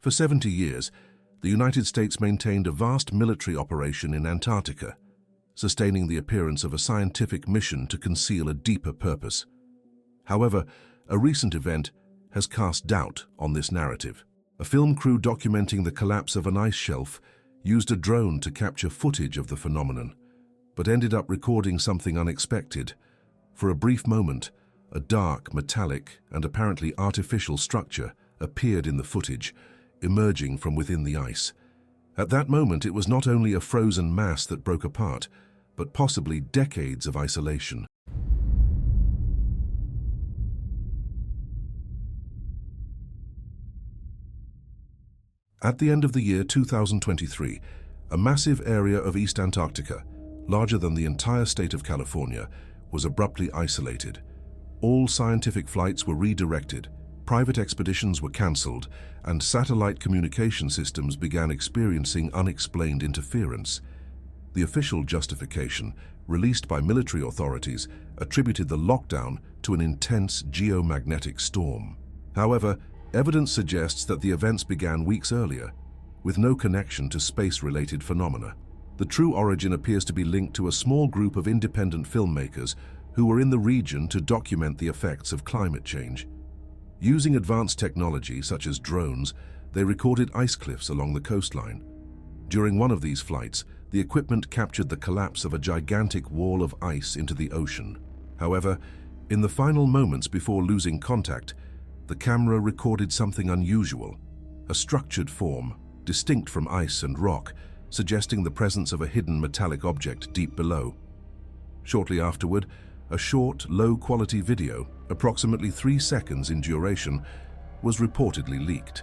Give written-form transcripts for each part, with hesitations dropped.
For 70 years, the United States maintained a vast military operation in Antarctica, sustaining the appearance of a scientific mission to conceal a deeper purpose. However, a recent event has cast doubt on this narrative. A film crew documenting the collapse of an ice shelf used a drone to capture footage of the phenomenon, but ended up recording something unexpected. For a brief moment, a dark, metallic, and apparently artificial structure appeared in the footage, emerging from within the ice. At that moment, it was not only a frozen mass that broke apart, but possibly decades of isolation. At the end of the year 2023, a massive area of East Antarctica, larger than the entire state of California, was abruptly isolated. All scientific flights were redirected, private expeditions were cancelled, and satellite communication systems began experiencing unexplained interference. The official justification, released by military authorities, attributed the lockdown to an intense geomagnetic storm. However, evidence suggests that the events began weeks earlier, with no connection to space-related phenomena. The true origin appears to be linked to a small group of independent filmmakers who were in the region to document the effects of climate change. Using advanced technology such as drones, they recorded ice cliffs along the coastline. During one of these flights, the equipment captured the collapse of a gigantic wall of ice into the ocean. However, in the final moments before losing contact, the camera recorded something unusual, a structured form, distinct from ice and rock, suggesting the presence of a hidden metallic object deep below. Shortly afterward, a short, low-quality video, approximately 3 seconds in duration, was reportedly leaked.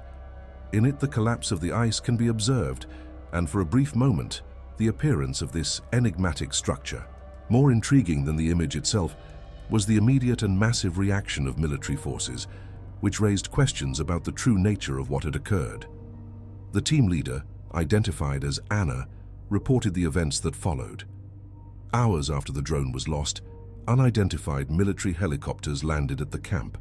In it, the collapse of the ice can be observed, and for a brief moment, the appearance of this enigmatic structure. More intriguing than the image itself was the immediate and massive reaction of military forces, which raised questions about the true nature of what had occurred. The team leader, identified as Anna, reported the events that followed. Hours after the drone was lost, unidentified military helicopters landed at the camp.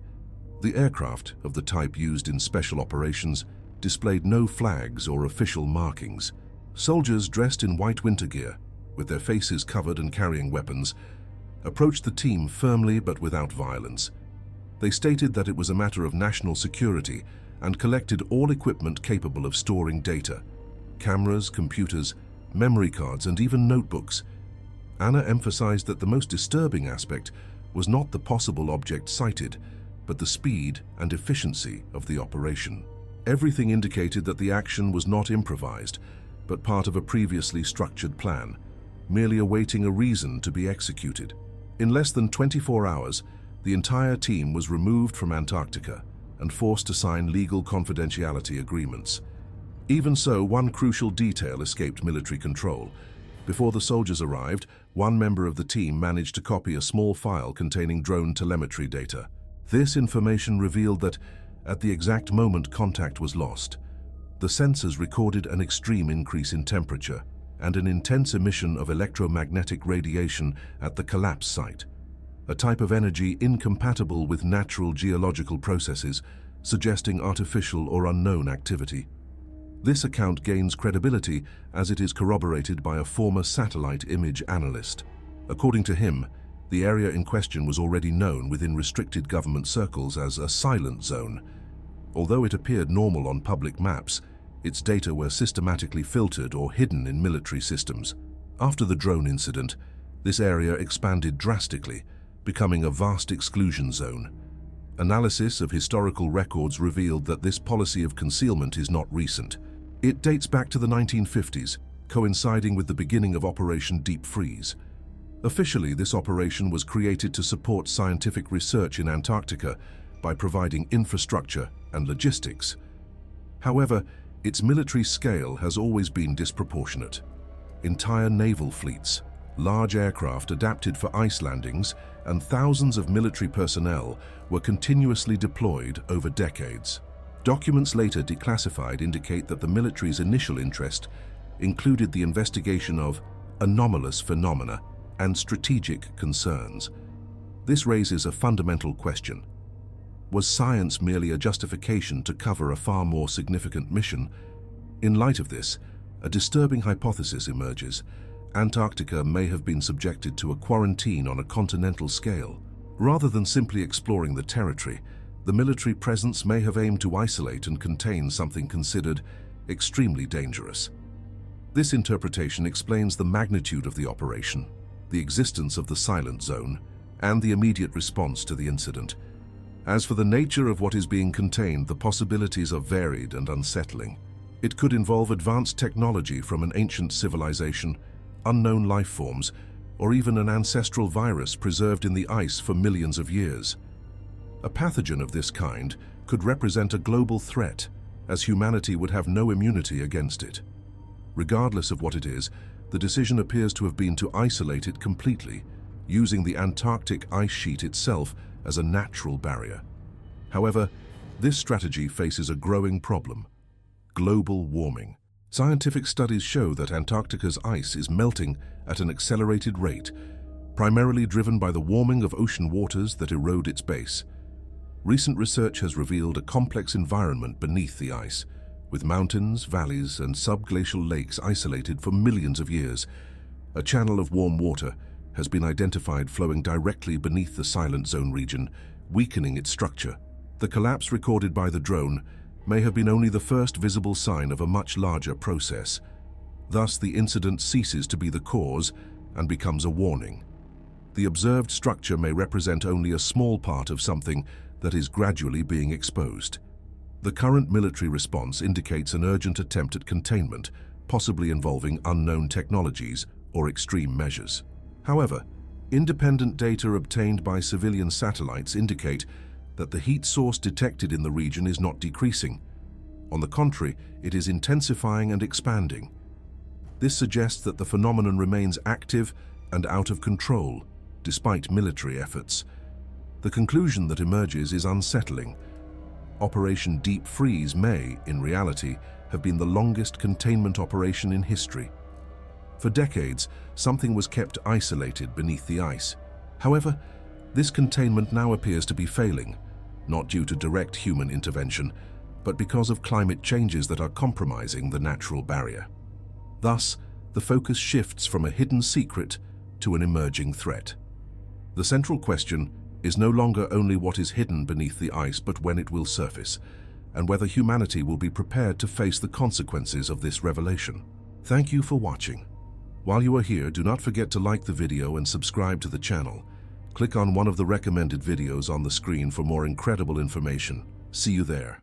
The aircraft, of the type used in special operations, displayed no flags or official markings. Soldiers dressed in white winter gear, with their faces covered and carrying weapons, approached the team firmly but without violence. They stated that it was a matter of national security and collected all equipment capable of storing data: cameras, computers, memory cards, and even notebooks. Anna emphasized that the most disturbing aspect was not the possible object sighted, but the speed and efficiency of the operation. Everything indicated that the action was not improvised, but part of a previously structured plan, merely awaiting a reason to be executed. In less than 24 hours, the entire team was removed from Antarctica and forced to sign legal confidentiality agreements. Even so, one crucial detail escaped military control. Before the soldiers arrived, one member of the team managed to copy a small file containing drone telemetry data. This information revealed that, at the exact moment contact was lost, the sensors recorded an extreme increase in temperature and an intense emission of electromagnetic radiation at the collapse site, a type of energy incompatible with natural geological processes, suggesting artificial or unknown activity. This account gains credibility as it is corroborated by a former satellite image analyst. According to him, the area in question was already known within restricted government circles as a silent zone. Although it appeared normal on public maps, its data were systematically filtered or hidden in military systems. After the drone incident, this area expanded drastically, becoming a vast exclusion zone. Analysis of historical records revealed that this policy of concealment is not recent. It dates back to the 1950s, coinciding with the beginning of Operation Deep Freeze. Officially, this operation was created to support scientific research in Antarctica by providing infrastructure and logistics. However, its military scale has always been disproportionate. Entire naval fleets, large aircraft adapted for ice landings, and thousands of military personnel were continuously deployed over decades. Documents later declassified indicate that the military's initial interest included the investigation of anomalous phenomena and strategic concerns. This raises a fundamental question. Was science merely a justification to cover a far more significant mission? In light of this, a disturbing hypothesis emerges. Antarctica may have been subjected to a quarantine on a continental scale. Rather than simply exploring the territory, the military presence may have aimed to isolate and contain something considered extremely dangerous. This interpretation explains the magnitude of the operation, the existence of the silent zone, and the immediate response to the incident. As for the nature of what is being contained, the possibilities are varied and unsettling. It could involve advanced technology from an ancient civilization, unknown life forms, or even an ancestral virus preserved in the ice for millions of years. A pathogen of this kind could represent a global threat, as humanity would have no immunity against it. Regardless of what it is, the decision appears to have been to isolate it completely, using the Antarctic ice sheet itself as a natural barrier. However, this strategy faces a growing problem: global warming. Scientific studies show that Antarctica's ice is melting at an accelerated rate, primarily driven by the warming of ocean waters that erode its base. Recent research has revealed a complex environment beneath the ice, with mountains, valleys, and subglacial lakes isolated for millions of years. A channel of warm water has been identified flowing directly beneath the silent zone region, weakening its structure. The collapse recorded by the drone may have been only the first visible sign of a much larger process. Thus, the incident ceases to be the cause and becomes a warning. The observed structure may represent only a small part of something that is gradually being exposed. The current military response indicates an urgent attempt at containment, possibly involving unknown technologies or extreme measures. However, independent data obtained by civilian satellites indicate that the heat source detected in the region is not decreasing. On the contrary, it is intensifying and expanding. This suggests that the phenomenon remains active and out of control, despite military efforts. The conclusion that emerges is unsettling. Operation Deep Freeze may, in reality, have been the longest containment operation in history. For decades, something was kept isolated beneath the ice. However, this containment now appears to be failing, not due to direct human intervention, but because of climate changes that are compromising the natural barrier. Thus, the focus shifts from a hidden secret to an emerging threat. The central question is no longer only what is hidden beneath the ice, but when it will surface, and whether humanity will be prepared to face the consequences of this revelation. Thank you for watching. While you are here, do not forget to like the video and subscribe to the channel. Click on one of the recommended videos on the screen for more incredible information. See you there.